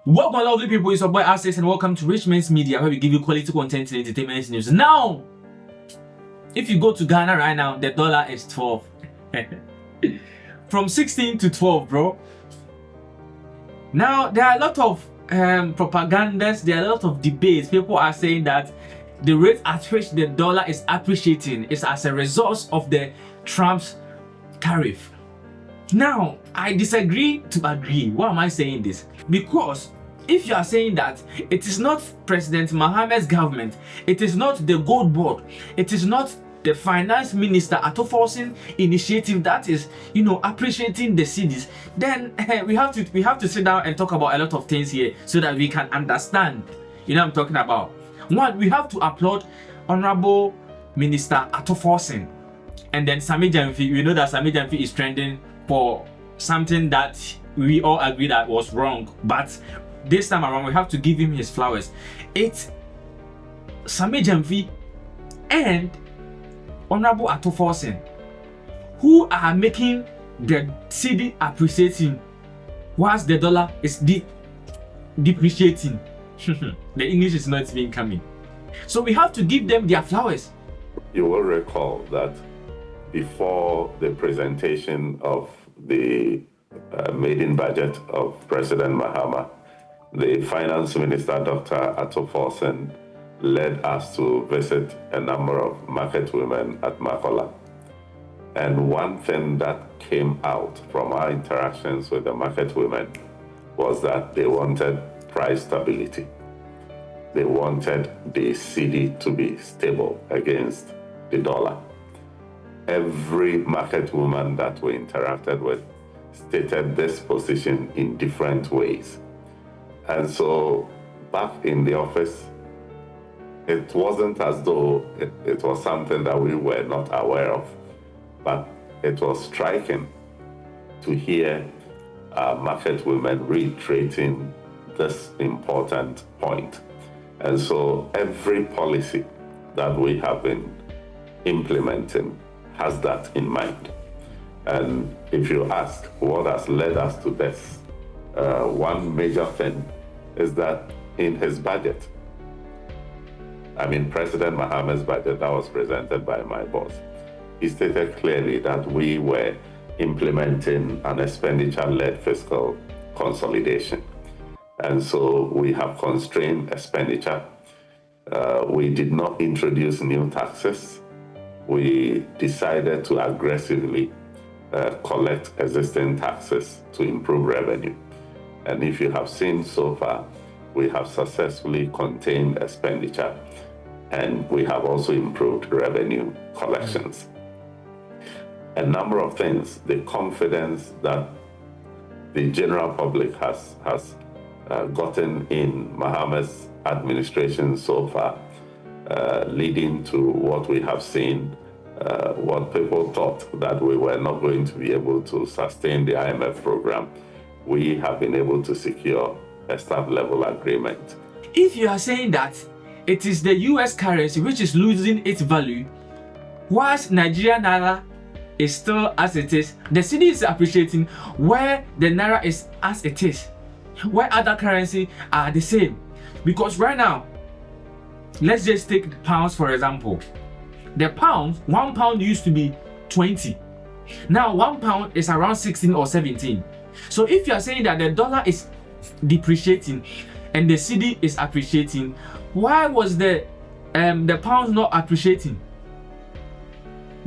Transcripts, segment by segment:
Welcome, lovely people. It's your boy Access, and welcome to Rich Men's Media, where we give you quality content and entertainment news. Now, if you go to Ghana right now, the dollar is 12. From 16 to 12, bro. Now, there are a lot of propagandas, there are a lot of debates. People are saying that the rate at which the dollar is appreciating is as a result of the Trump's tariff. Now, I disagree to agree. Why am I saying this? Because if you are saying that it is not President Mahama's government, it is not the gold board, it is not the finance minister Ato Forson initiative that is, appreciating the Cedis, then we have to sit down and talk about a lot of things here so that we can understand. What I'm talking about. One, we have to applaud Honorable Minister Ato Forson, and then Sami Jamfi. We know that Sami Jamfi is trending for something that we all agree that was wrong, but this time around we have to give him his flowers. It's Sami Jamfi and Honorable Ato Forson who are making the Cedi appreciating whilst the dollar is depreciating. The English is not even coming, so we have to give them their flowers. You will recall that before the presentation of the maiden budget of President Mahama, the finance minister, Dr. Ato Forson, led us to visit a number of market women at Makola. And one thing that came out from our interactions with the market women was that they wanted price stability. They wanted the Cedi to be stable against the dollar. Every market woman that we interacted with stated this position in different ways. And so back in the office, it wasn't as though it was something that we were not aware of, but it was striking to hear market women reiterating this important point. And so every policy that we have been implementing has that in mind. And if you ask what has led us to this, one major thing is that in his budget, President Mahama's budget that was presented by my boss, he stated clearly that we were implementing an expenditure-led fiscal consolidation. And so we have constrained expenditure. We did not introduce new taxes. We decided to aggressively collect existing taxes to improve revenue. And if you have seen so far, we have successfully contained expenditure, and we have also improved revenue collections. A number of things, the confidence that the general public has gotten in Mahama's administration so far, leading to what we have seen, what people thought that we were not going to be able to sustain the IMF program. We have been able to secure a staff-level agreement. If you are saying that it is the US currency which is losing its value, whilst Nigerian Naira is still as it is, the Cedi is appreciating where the Naira is as it is, where other currency are the same. Because right now, let's just take the pounds for example. The pound, 1 pound used to be 20. Now 1 pound is around 16 or 17. So if you are saying that the dollar is depreciating and the Cedi is appreciating, why was the pound not appreciating?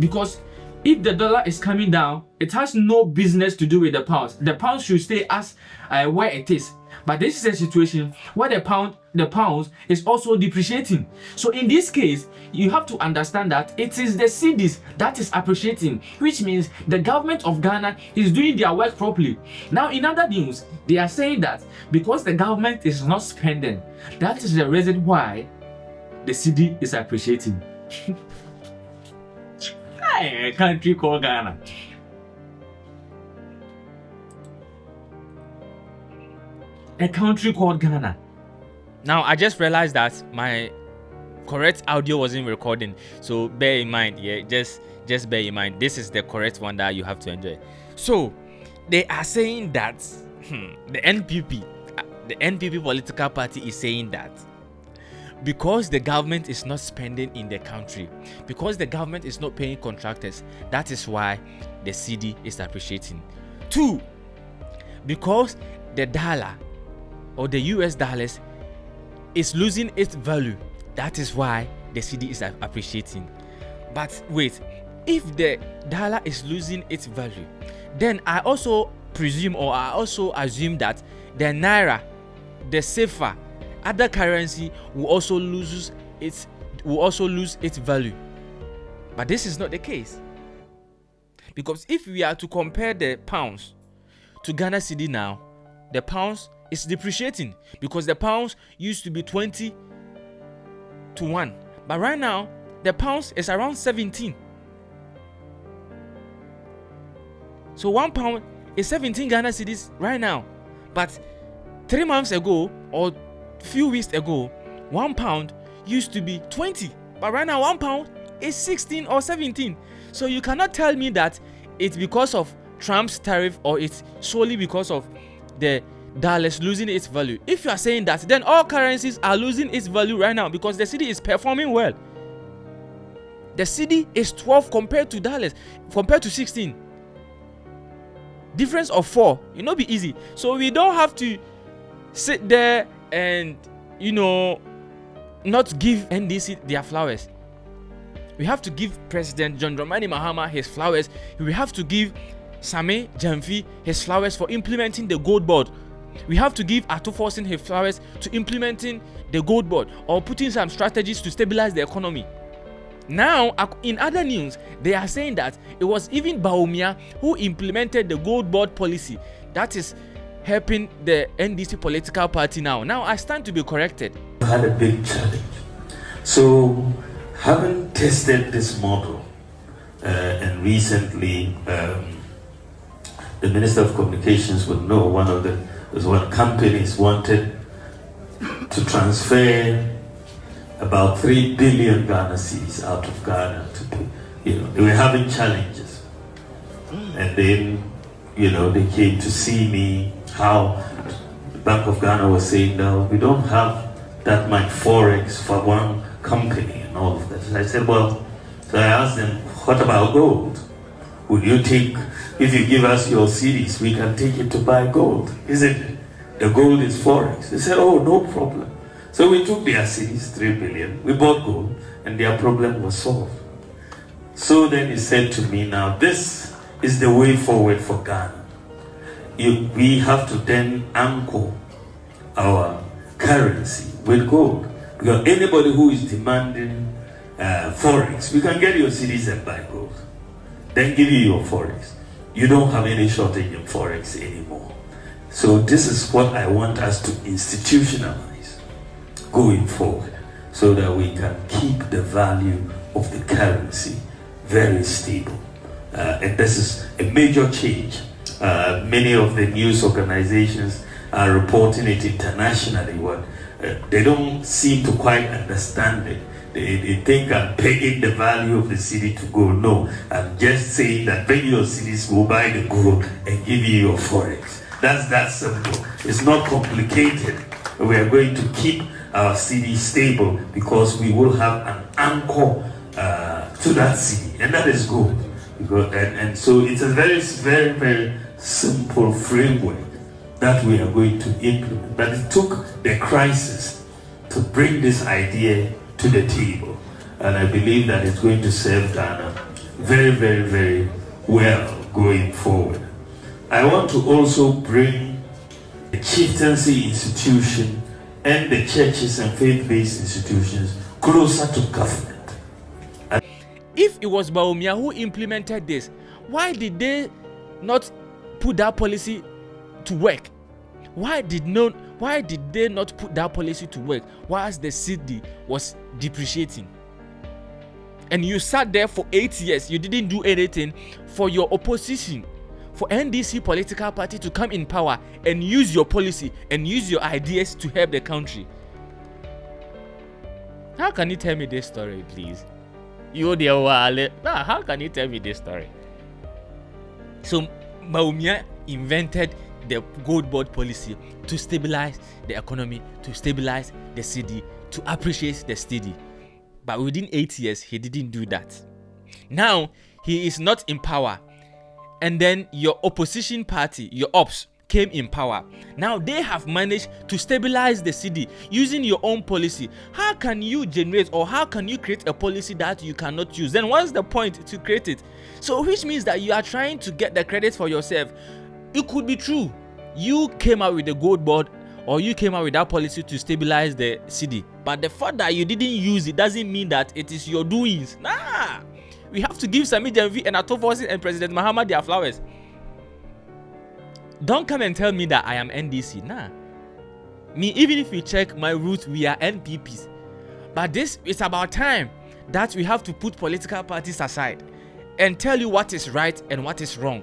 Because if the dollar is coming down, it has no business to do with the pound. The pound should stay as where it is. But this is a situation where the pound is also depreciating. So in this case, you have to understand that it is the Cedis that is appreciating, which means the government of Ghana is doing their work properly. Now, in other news, they are saying that because the government is not spending, that is the reason why the Cedi is appreciating. A country called Ghana. A country called Ghana. Now, I just realized that my correct audio wasn't recording, so bear in mind. Just bear in mind, this is the correct one that you have to enjoy. So they are saying that the NPP, the NPP political party is saying that because the government is not spending in the country, because the government is not paying contractors, that is why the Cedi is appreciating. 2, because the dollar or the US dollars is losing its value, that is why the Cedi is appreciating. But wait, if the dollar is losing its value, then I also presume, or I also assume, that the naira, the CFA, other currency will also lose its value. But this is not the case, because if we are to compare the pounds to Ghana Cedi now, the pounds is depreciating, because the pounds used to be 20 to 1, but right now the pounds is around 17. So 1 pound is 17 Ghana Cedis right now. But 3 months ago or few weeks ago, 1 pound used to be 20. But right now 1 pound is 16 or 17. So you cannot tell me that it's because of Trump's tariff, or it's solely because of the dollars losing its value. If you are saying that, then all currencies are losing its value right now, because the Cedi is performing well. The Cedi is 12 compared to dollars, compared to 16. Difference of 4. It not be easy. So we don't have to sit there and not give NDC their flowers. We have to give President John Dramani Mahama his flowers. We have to give Same Jamfi his flowers for implementing the gold board. We have to give Ato Forson his flowers to implementing the gold board, or putting some strategies to stabilize the economy. Now, in other news, they are saying that it was even Bawumia who implemented the gold board policy that is helping the NDC political party now. Now, I stand to be corrected. I had a big challenge. So, having tested this model, and recently, the Minister of Communications would know one companies wanted to transfer about 3 billion Ghana cedis out of Ghana to pay. They were having challenges. And then, they came to see me, how the Bank of Ghana was saying, no, we don't have that much forex for one company and all of that. So I said, so I asked them, what about gold? Would you take, if you give us your cedis, we can take it to buy gold, isn't it? The gold is forex. They said, oh, no problem. So we took their cedis, 3 billion, we bought gold, and their problem was solved. So then he said to me, now this is the way forward for Ghana. We have to then anchor our currency with gold. Because anybody who is demanding forex, we can get your cedis and buy gold. Then give you your forex. You don't have any shortage in forex anymore. So this is what I want us to institutionalize going forward, so that we can keep the value of the currency very stable. And this is a major change. Many of the news organizations are reporting it internationally. They don't seem to quite understand it. They think I'm pegging the value of the cedi to gold. No, I'm just saying that bring your cedis, go buy the gold and give you your forex. That's that simple. It's not complicated. We are going to keep our cedi stable, because we will have an anchor to that cedi, and that is good. And so it's a very, very, very simple framework that we are going to implement. But it took the crisis to bring this idea to the table, and I believe that it's going to serve Ghana very, very, very well going forward. I want to also bring the chieftaincy institution and the churches and faith-based institutions closer to government. If it was Bawumia who implemented this, why did they not put that policy to work? Why did they not put that policy to work whilst the cedi was depreciating? And you sat there for 8 years, you didn't do anything for your opposition, for NDC political party to come in power and use your policy and use your ideas to help the country. How can you tell me this story, please? How can you tell me this story? So Bawumia invented the gold board policy to stabilize the economy, to stabilize the cedi, to appreciate the cedi. But within 8 years, he didn't do that. Now, he is not in power. And then your opposition party, your ops, came in power. Now they have managed to stabilize the cedi using your own policy. How can you generate, or how can you create a policy that you cannot use? Then what's the point to create it? So which means that you are trying to get the credit for yourself. It could be true. You came out with the gold board, or you came out with that policy to stabilize the cedi. But the fact that you didn't use it doesn't mean that it is your doings. Nah. We have to give Sami Janvi and Ato Forson and President Mahama their flowers. Don't come and tell me that I am NDC. Nah. Me, even if you check my roots, we are NPPs. But this is about time that we have to put political parties aside and tell you what is right and what is wrong.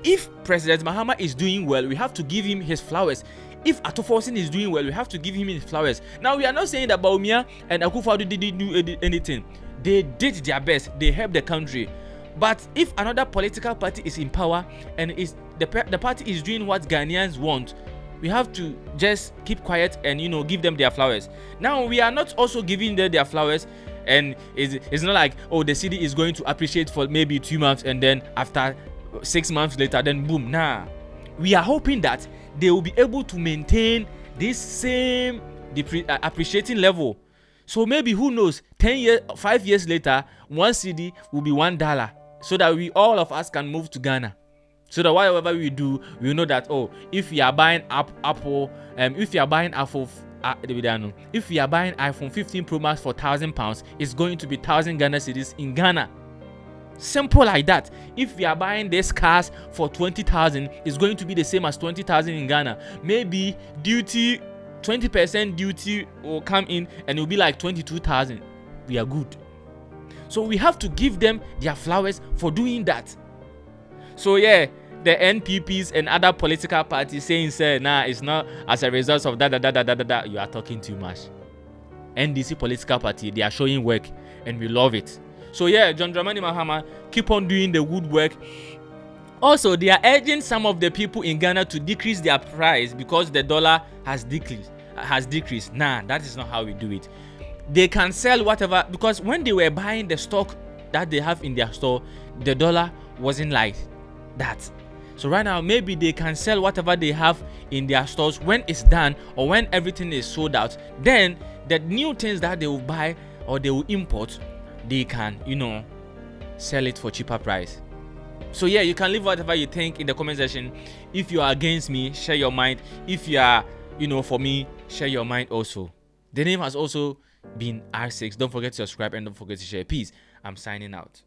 If President Mahama is doing well, we have to give him his flowers. If Ato Forson is doing well, we have to give him his flowers. Now, we are not saying that Baumia and Akufo-Addo didn't do anything. They did their best. They helped the country. But if another political party is in power and the party is doing what Ghanaians want, we have to just keep quiet and give them their flowers. Now, we are not also giving them their flowers, and it's not like, oh, the city is going to appreciate for maybe 2 months and then after 6 months later, then boom. Nah. We are hoping that they will be able to maintain this same appreciating level. So maybe, who knows, 5 years later, 1 cedi will be $1, so that all of us can move to Ghana. So that whatever we do, we know that, oh, if you are buying Apple, if you are buying if you are buying iPhone 15 Pro Max for £1,000, it's going to be 1,000 Ghana cedis in Ghana. Simple like that. If we are buying this cars for 20,000, it's going to be the same as 20,000 in Ghana. Maybe 20% duty will come in and it will be like 22,000. We are good. So we have to give them their flowers for doing that. So yeah, the NPPs and other political parties saying, say, nah, it's not as a result of that. You are talking too much. NDC political party, they are showing work and we love it. So yeah, John Dramani Mahama, keep on doing the good work. Also, they are urging some of the people in Ghana to decrease their price because the dollar has decreased. Nah, that is not how we do it. They can sell whatever, because when they were buying the stock that they have in their store, the dollar wasn't like that. So right now, maybe they can sell whatever they have in their stores when it's done, or when everything is sold out. Then the new things that they will buy or they will import, they can, sell it for cheaper price. So yeah, you can leave whatever you think in the comment section. If you are against me, share your mind. If you are, for me, share your mind also. The name has also been R6. Don't forget to subscribe and don't forget to share. Peace. I'm signing out.